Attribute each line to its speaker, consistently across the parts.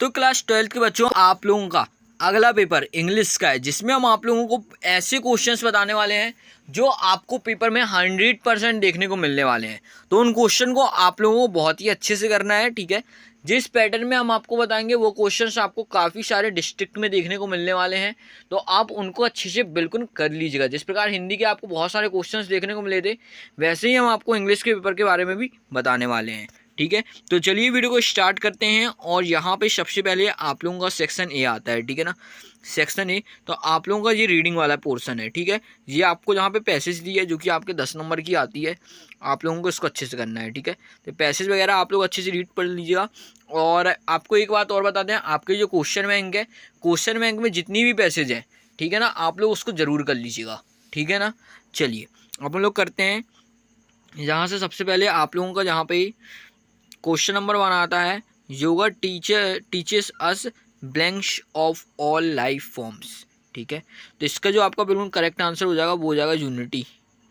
Speaker 1: तो class 12th के बच्चों, आप लोगों का अगला पेपर इंग्लिश का है, जिसमें हम आप लोगों को ऐसे क्वेश्चंस बताने वाले हैं जो आपको पेपर में 100% देखने को मिलने वाले हैं। तो उन क्वेश्चन को आप लोगों को बहुत ही अच्छे से करना है, ठीक है। जिस पैटर्न में हम आपको बताएंगे वो क्वेश्चंस आपको काफ़ी सारे डिस्ट्रिक्ट में देखने को मिलने वाले हैं, तो आप उनको अच्छे से बिल्कुल कर लीजिएगा। जिस प्रकार हिंदी के आपको बहुत सारे क्वेश्चंस देखने को मिले थे, वैसे ही हम आपको इंग्लिश के पेपर के बारे में भी बताने वाले हैं, ठीक है। तो चलिए वीडियो को स्टार्ट करते हैं। और यहाँ पे सबसे पहले आप लोगों का सेक्शन ए आता है, ठीक है ना। सेक्शन ए, तो आप लोगों का ये रीडिंग वाला पोर्शन है, ठीक है। ये आपको यहाँ पे पैसेज दी है जो कि आपके 10 नंबर की आती है, आप लोगों को इसको अच्छे से करना है, ठीक है। तो पैसेज वगैरह आप लोग अच्छे से रीड पढ़ लीजिएगा। और आपको एक बात और बता दें, आपके जो क्वेश्चन बैंक है, क्वेश्चन बैंक में जितनी भी पैसेज हैं, ठीक है ना, आप लोग उसको ज़रूर कर लीजिएगा, ठीक है ना। चलिए अपन लोग करते हैं। यहाँ से सबसे पहले आप लोगों का जहाँ पे क्वेश्चन नंबर 1 आता है, yoga teaches us blanks of all life forms, ठीक है। तो इसका जो आपका बिल्कुल करेक्ट आंसर हो जाएगा वो हो जाएगा यूनिटी,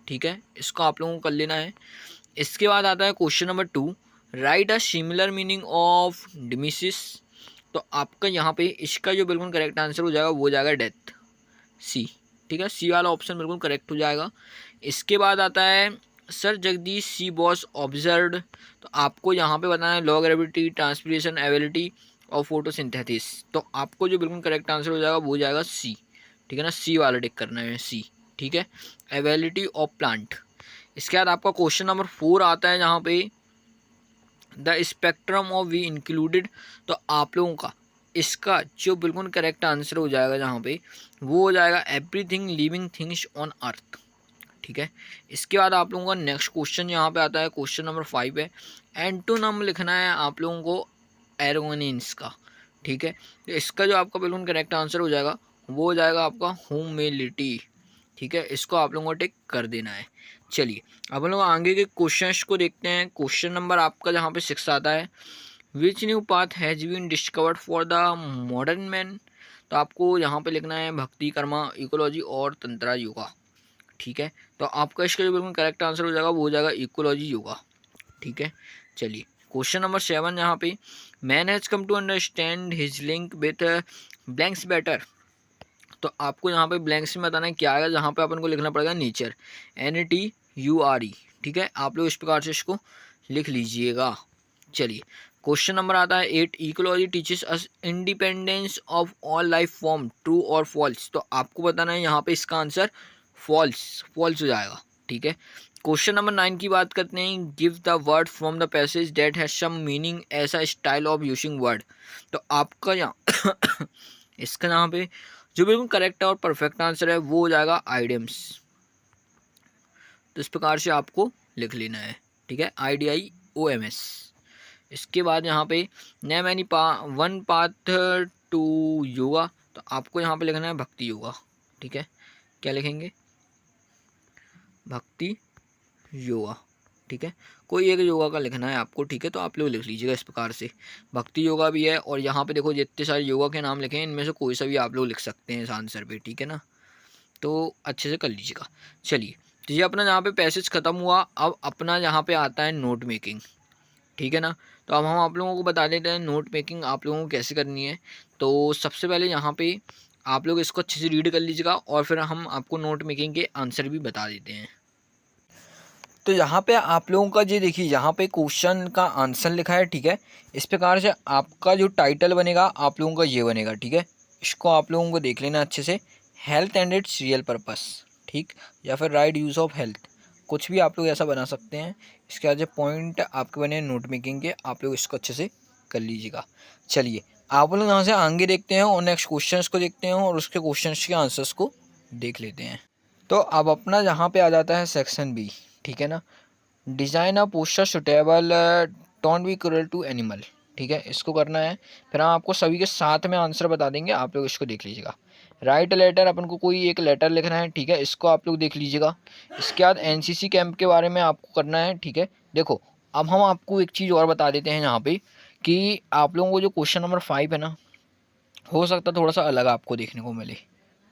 Speaker 1: ठीक है। इसको आप लोगों को कर लेना है। इसके बाद आता है question number 2, write a similar meaning of demises. तो आपका यहाँ पे इसका जो बिल्कुल करेक्ट आंसर हो जाएगा वो हो जाएगा डेथ, सी, ठीक है। सी वाला ऑप्शन बिल्कुल करेक्ट हो जाएगा। इसके बाद आता है सर जगदीश सी बॉस ऑब्जर्व्ड। तो आपको यहाँ पे बताना है लॉ ग्रेविटी, ट्रांसपिरेशन, एबिलिटी और फोटोसिंथेसिस। तो आपको जो बिल्कुल करेक्ट आंसर हो जाएगा वो हो जाएगा सी, ठीक है ना। सी वाला टिक करना है, सी, ठीक है। Ability of plant. इसके बाद आपका क्वेश्चन नंबर 4 आता है जहाँ पे the spectrum of we included. तो आप लोगों का इसका जो बिल्कुल करेक्ट आंसर हो जाएगा जहाँ पे वो हो जाएगा everything living things on earth, ठीक है। इसके बाद आप लोगों का नेक्स्ट क्वेश्चन यहाँ पे आता है, क्वेश्चन नंबर 5 है। एंटोनम लिखना है आप लोगों को एरोगेनिस का, ठीक है। तो इसका जो आपका बिल्कुल करेक्ट आंसर हो जाएगा वो हो जाएगा आपका ह्यूमिलिटी, ठीक है। इसको आप लोगों को टिक कर देना है। चलिए अब हम लोग आगे के क्वेश्चंस को देखते हैं। क्वेश्चन नंबर आपका जहाँ पे 6 आता है, which new path has been discovered for the modern man. तो आपको यहाँ पे लिखना है भक्ति, कर्मा, इकोलॉजी और तंत्रा योगा, ठीक है। तो आपका इसका जो बिल्कुल करेक्ट आंसर हो जाएगा वो हो जाएगा इकोलॉजी योगा, ठीक है। चलिए क्वेश्चन नंबर 7 यहाँ पे, man has come to understand his link with blanks better. तो आपको यहाँ पे ब्लैंक्स में बताना है क्या आएगा, जहाँ पे अपन को लिखना पड़ेगा नेचर, NATURE, ठीक है। आप लोग इस प्रकार से इसको लिख लीजिएगा। चलिए क्वेश्चन नंबर आता है 8, ecology teaches us independence of all life form, true और फॉल्स। तो आपको बताना है यहाँ पे इसका आंसर फॉल्स हो जाएगा, ठीक है। क्वेश्चन नंबर 9 की बात करते हैं, give the word from the passage that has some meaning ऐसा स्टाइल ऑफ यूजिंग वर्ड। तो आपका यहाँ इसका यहाँ पे जो बिल्कुल करेक्ट और परफेक्ट आंसर है वो हो जाएगा आइडियम्स। तो इस प्रकार से आपको लिख लेना है, ठीक है, IDIOMS। इसके बाद यहाँ पे name any one path to yoga. तो आपको यहाँ पे लिखना है भक्ति योगा, ठीक है। क्या लिखेंगे, भक्ति योगा, ठीक है। कोई एक योगा का लिखना है आपको, ठीक है। तो आप लोग लिख लीजिएगा इस प्रकार से, भक्ति योगा भी है। और यहाँ पे देखो जितने सारे योगा के नाम लिखे हैं इनमें से कोई सा भी आप लोग लिख सकते हैं इस आंसर पे, ठीक है ना। तो अच्छे से कर लीजिएगा। चलिए तो ये अपना यहाँ पे पैसेज ख़त्म हुआ। अब अपना यहाँ पे आता है नोट मेकिंग, ठीक है ना। तो अब हम आप लोगों को बता देते हैं नोट मेकिंग आप लोगों को कैसे करनी है। तो सबसे पहले यहाँ पे आप लोग इसको अच्छे से रीड कर लीजिएगा और फिर हम आपको नोट मेकिंग के आंसर भी बता देते हैं। तो यहाँ पे आप लोगों का ये देखिए, यहाँ पे क्वेश्चन का आंसर लिखा है, ठीक है। इस प्रकार से आपका जो टाइटल बनेगा आप लोगों का ये बनेगा, ठीक है। इसको आप लोगों को देख लेना अच्छे से, health and it's real purpose, ठीक, या फिर राइट यूज़ ऑफ हेल्थ, कुछ भी आप लोग ऐसा बना सकते हैं। इसके बाद जो पॉइंट आपके बने नोट मेकिंग के, आप लोग इसको अच्छे से कर लीजिएगा। चलिए आप लोग यहाँ से आगे देखते हैं और नेक्स्ट क्वेश्चन को देखते हैं और उसके क्वेश्चन के आंसर्स को देख लेते हैं। तो अब अपना यहाँ पे आ जाता है सेक्शन बी, ठीक है ना। Design a poster suitable, don't be cruel to animal, ठीक है। इसको करना है, फिर हम आपको सभी के साथ में आंसर बता देंगे, आप लोग इसको देख लीजिएगा। राइट लेटर, अपन को कोई एक लेटर लिखना है, ठीक है। इसको आप लोग देख लीजिएगा। इसके बाद NCC कैंप के बारे में आपको करना है, ठीक है। देखो अब हम आपको एक चीज़ और बता देते हैं यहाँ पे कि आप लोगों को जो क्वेश्चन नंबर 5 है ना, हो सकता है थोड़ा सा अलग आपको देखने को मिले,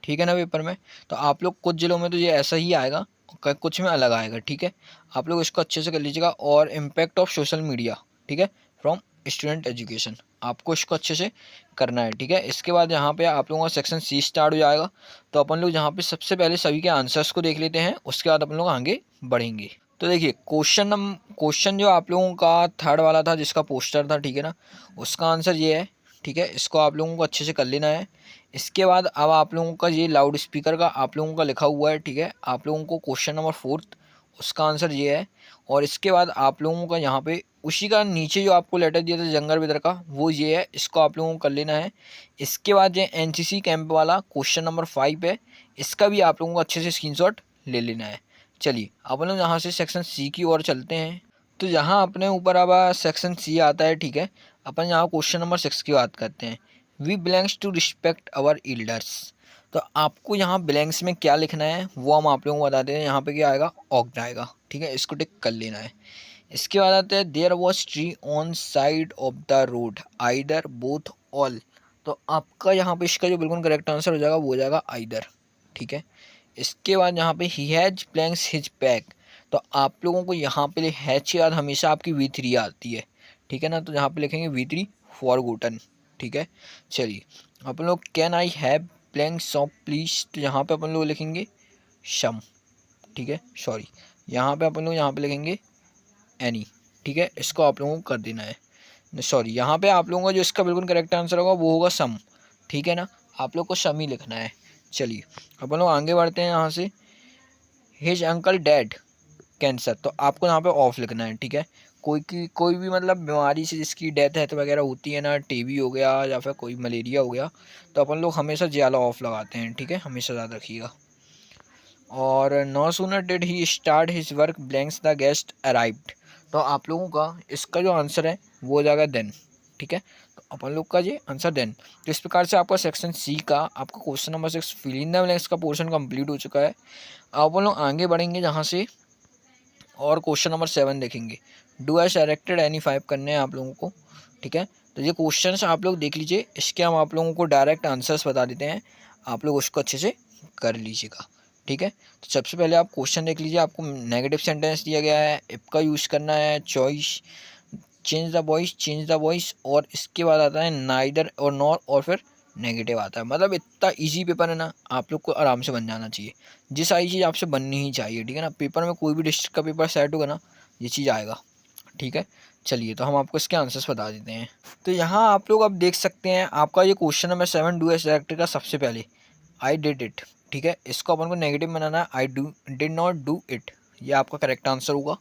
Speaker 1: ठीक है ना, पेपर में। तो आप लोग कुछ जिलों में तो ये ऐसा ही आएगा, कुछ में अलग आएगा, ठीक है। आप लोग इसको अच्छे से कर लीजिएगा। और इम्पैक्ट ऑफ सोशल मीडिया, ठीक है, फ्रॉम स्टूडेंट एजुकेशन, आपको इसको अच्छे से करना है, ठीक है। इसके बाद यहाँ पे आप लोगों का सेक्शन सी स्टार्ट हो जाएगा। तो अपन लोग यहाँ पे सबसे पहले सभी के आंसर्स को देख लेते हैं, उसके बाद अपन लोग आगे बढ़ेंगे। तो देखिए क्वेश्चन जो आप लोगों का थर्ड वाला था जिसका पोस्टर था, ठीक है ना, उसका आंसर ये है, ठीक है। इसको आप लोगों को अच्छे से कर लेना है। इसके बाद अब आप लोगों का ये लाउड स्पीकर का आप लोगों का लिखा हुआ है, ठीक है। आप लोगों को क्वेश्चन नंबर 4 उसका आंसर ये है। और इसके बाद आप लोगों का यहाँ पे उसी का नीचे जो आपको लेटर दिया था जंगर बिदर का, वो ये है, इसको आप लोगों को कर लेना है। इसके बाद ये एनसीसी कैंप वाला क्वेश्चन नंबर 5 है, इसका भी आप लोगों को अच्छे से स्क्रीनशॉट ले लेना है। चलिए अपन लोग यहाँ से सेक्शन सी की ओर चलते हैं। तो यहाँ अपने ऊपर अब सेक्शन सी आता है, ठीक है। अपन यहाँ क्वेश्चन नंबर 6 की बात करते हैं। We belongs to respect our elders. तो आपको यहाँ ब्लैंक्स में क्या लिखना है वो हम आप लोगों को बताते हैं। यहाँ पे क्या आएगा, ऑक्ट आएगा, ठीक है, इसको टिक कर लेना है। इसके बाद आते हैं there was tree on side of the road either both all. तो आपका यहाँ पे इसका जो बिल्कुल करेक्ट आंसर हो जाएगा वो हो जाएगा आइदर, ठीक है। इसके बाद यहाँ पे he has blanks his bag. तो आप लोगों को यहाँ पे हैज के बाद हमेशा आपकी V3 आती है, ठीक है ना। तो यहाँ पे लिखेंगे V3 फॉरगॉटन, ठीक है। चलिए अपन लोग can I have blank shop please. तो यहाँ पे अपन लोग लिखेंगे शम, ठीक है, सॉरी यहाँ पे अपन लोग यहाँ पे लिखेंगे एनी, ठीक है। इसको आप लोगों को कर देना है, सॉरी यहाँ पे आप लोगों का जो इसका बिल्कुल करेक्ट आंसर होगा वो होगा सम, ठीक है ना। आप लोग को सम ही लिखना है। चलिए अपन लोग आगे बढ़ते हैं यहाँ से। His uncle dad cancer. तो आपको यहाँ पे ऑफ लिखना है, ठीक है। कोई भी मतलब बीमारी से जिसकी डेथ है तो वगैरह होती है ना, टीबी हो गया या फिर कोई मलेरिया हो गया, तो अपन लोग हमेशा ज्यादा ऑफ लगाते हैं, ठीक है, हमेशा याद रखिएगा। और no sooner did he start his work blanks the guest arrived. तो आप लोगों का इसका जो आंसर है वो हो जाएगा देन, ठीक है। तो अपन लोग का ये आंसर देन। तो इस प्रकार से आपका सेक्शन सी का आपका question number 6 fill in the blanks का पोर्शन कंप्लीट हो चुका है। अब अपन लोग आगे बढ़ेंगे जहाँ से और क्वेश्चन नंबर 7 देखेंगे। डू एस डायरेक्टेड एनी 5 करने हैं आप लोगों को, ठीक है। तो ये क्वेश्चन आप लोग देख लीजिए, इसके हम आप लोगों को डायरेक्ट आंसर्स बता देते हैं, आप लोग उसको अच्छे से कर लीजिएगा, ठीक है। तो सबसे पहले आप क्वेश्चन देख लीजिए। आपको नेगेटिव सेंटेंस दिया गया है, इफ का यूज़ करना है, चॉइस, चेंज द वॉइस, और इसके बाद आता है नाइदर और नॉर, और फिर नेगेटिव आता है। मतलब इतना इजी पेपर है ना, आप लोग को आराम से बन जाना चाहिए। जिस सारी चीज़ आपसे बननी ही चाहिए, ठीक है ना। पेपर में कोई भी डिस्ट्रिक्ट का पेपर सेट होगा ना, ये चीज़ आएगा, ठीक है। चलिए तो हम आपको इसके आंसर्स बता देते हैं। तो यहाँ आप लोग अब देख सकते हैं आपका ये question number 7 do S director का सबसे पहले आई डिड इट, ठीक है। इसको अपन को नेगेटिव बनाना है, I did not do it, ये आपका करेक्ट आंसर होगा,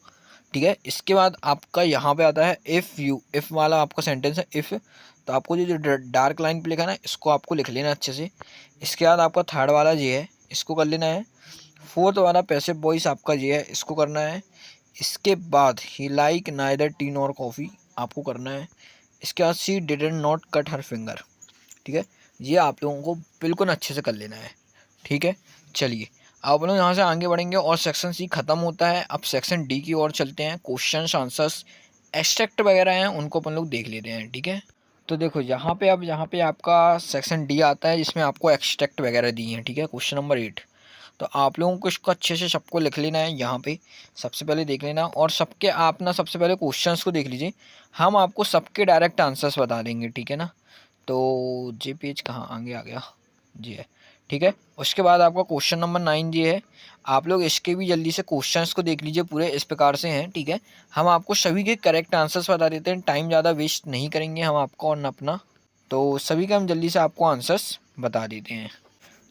Speaker 1: ठीक है। इसके बाद आपका यहाँ पे आता है इफ़ वाला आपका सेंटेंस है इफ़। तो आपको जो डार्क लाइन पे लिखा है ना, इसको आपको लिख लेना अच्छे से। इसके बाद आपका थर्ड वाला ये है, इसको कर लेना है। फोर्थ वाला पैसिव वॉइस आपका ये है, इसको करना है। इसके बाद he like neither tea nor coffee आपको करना है। इसके बाद she didn't not cut her finger, ठीक है। ये आप लोगों को बिल्कुल अच्छे से कर लेना है, ठीक है। चलिए अब लोग यहाँ से आगे बढ़ेंगे और सेक्शन सी खत्म होता है। अब सेक्शन डी की ओर चलते हैं। क्वेश्चंस आंसर्स एक्सट्रैक्ट वगैरह हैं उनको अपन लोग देख लेते हैं, ठीक है। तो देखो यहाँ पे आपका सेक्शन डी आता है जिसमें आपको एक्सट्रैक्ट वगैरह दी हैं, ठीक है। Question number 8। तो आप लोगों को इसको अच्छे से सबको लिख लेना है, यहाँ पे सबसे पहले देख लेना। और सबके आप ना सबसे पहले क्वेश्चंस को देख लीजिए, हम आपको सबके डायरेक्ट आंसर्स बता देंगे, ठीक है ना। तो जे पेज कहाँ आगे आ गया, जी है, ठीक है। उसके बाद आपका क्वेश्चन नंबर 9 ये है। आप लोग इसके भी जल्दी से क्वेश्चंस को देख लीजिए, पूरे इस प्रकार से हैं, ठीक है। हम आपको सभी के करेक्ट आंसर्स बता देते हैं, टाइम ज़्यादा वेस्ट नहीं करेंगे हम आपको और न अपना। तो सभी का हम जल्दी से आपको आंसर्स बता देते हैं।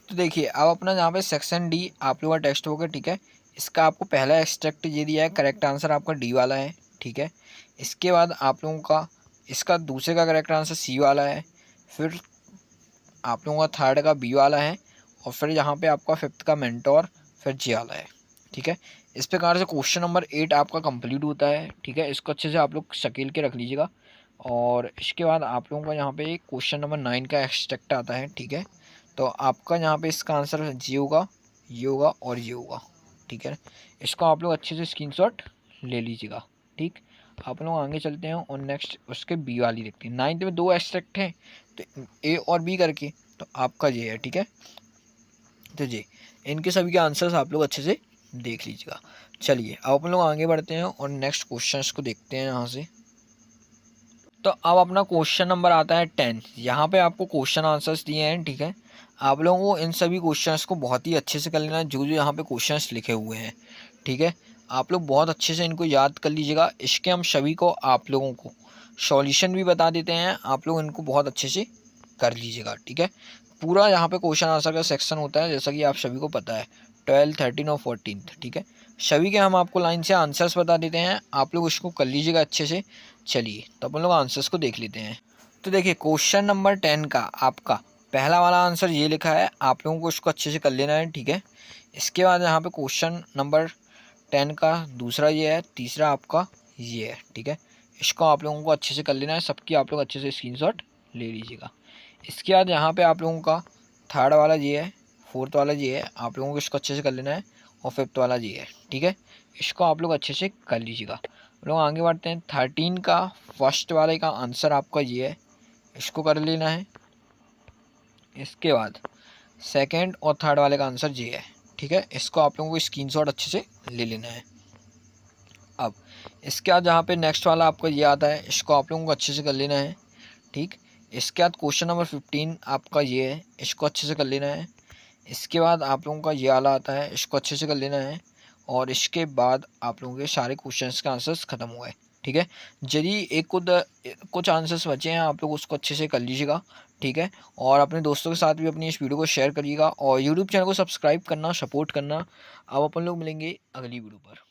Speaker 1: तो देखिए अब अपना यहाँ पे सेक्शन डी आप लोगों का टेक्स्ट होगा, ठीक है। इसका आपको पहला एक्सट्रैक्ट ये दिया है, करेक्ट आंसर आपका डी वाला है, ठीक है। इसके बाद आप लोगों का इसका दूसरे का करेक्ट आंसर सी वाला है, फिर आप लोगों का थर्ड का बी वाला है, और फिर यहाँ पे आपका फिफ्थ का मेंटोर, फिर जी वाला है, ठीक है। इस प्रकार से क्वेश्चन नंबर 8 आपका कंप्लीट होता है, ठीक है। इसको अच्छे से आप लोग शकील के रख लीजिएगा। और इसके बाद आप लोगों का यहाँ पे क्वेश्चन नंबर 9 का एक्सट्रैक्ट आता है, ठीक है। तो आपका यहाँ पे इसका आंसर जी होगा, ये होगा और ये होगा, ठीक है। इसको आप लोग अच्छे से स्क्रीनशॉट ले लीजिएगा, ठीक। आप लोग आगे चलते हैं और नेक्स्ट उसके बी वाली देखते हैं। 9th में 2 एक्सट्रैक्ट हैं, तो ए और बी करके, तो आपका ये है, ठीक है। तो जी इनके सभी के आंसर्स आप लोग अच्छे से देख लीजिएगा। चलिए अब अपन लोग आगे बढ़ते हैं और नेक्स्ट क्वेश्चंस को देखते हैं यहाँ से। तो अब अपना क्वेश्चन नंबर आता है 10। यहाँ पे आपको क्वेश्चन आंसर्स दिए हैं, ठीक है। आप लोगों को इन सभी क्वेश्चंस को बहुत ही अच्छे से कर लेना है, जो जो यहाँ पे क्वेश्चंस लिखे हुए हैं, ठीक है। आप लोग बहुत अच्छे से इनको याद कर लीजिएगा। इसके हम सभी को आप लोगों को सॉल्यूशन भी बता देते हैं, आप लोग इनको बहुत अच्छे से कर लीजिएगा, ठीक है। पूरा यहाँ पे क्वेश्चन आंसर का सेक्शन होता है, जैसा कि आप सभी को पता है, 12, 13 और 14, ठीक है। सभी के हम आपको लाइन से आंसर्स बता देते हैं, आप लोग इसको कर लीजिएगा अच्छे से। चलिए तो अपन लोग आंसर्स को देख लेते हैं। तो देखिए क्वेश्चन नंबर 10 का आपका पहला वाला आंसर ये लिखा है, आप लोगों को इसको अच्छे से कर लेना है, ठीक है। इसके बाद यहाँ पे क्वेश्चन नंबर 10 का दूसरा ये है, तीसरा आपका ये है, ठीक है। इसको आप लोगों को अच्छे से कर लेना है, सबकी आप लोग अच्छे से स्क्रीनशॉट ले लीजिएगा। इसके बाद यहाँ पे आप लोगों का थर्ड वाला ये है, फोर्थ वाला ये है, आप लोगों को इसको अच्छे से कर लेना है, और फिफ्थ वाला ये है, ठीक है। इसको आप लोग अच्छे से कर लीजिएगा। हम लोग आगे बढ़ते हैं। 13 का फर्स्ट वाले का आंसर आपका ये है, इसको कर लेना है। इसके बाद सेकंड और थर्ड वाले का आंसर ये है, ठीक है। इसको आप लोगों को स्क्रीनशॉट अच्छे से ले लेना है। अब इसके बाद जहाँ पे नेक्स्ट वाला आपका ये आता है, इसको आप लोगों को अच्छे से कर लेना है, ठीक। इसके बाद क्वेश्चन नंबर 15 आपका ये है, इसको अच्छे से कर लेना है। इसके बाद आप लोगों का ये वाला आता है, इसको अच्छे से कर लेना है। और इसके बाद आप लोगों के सारे क्वेश्चंस के आंसर्स खत्म हुए, ठीक है। यदि एक कुछ आंसर्स बचे हैं, आप लोग उसको अच्छे से कर लीजिएगा, ठीक है। और अपने दोस्तों के साथ भी अपनी इस वीडियो को शेयर करिएगा, और यूट्यूब चैनल को सब्सक्राइब करना, सपोर्ट करना। अब अपन लोग मिलेंगे अगली वीडियो पर।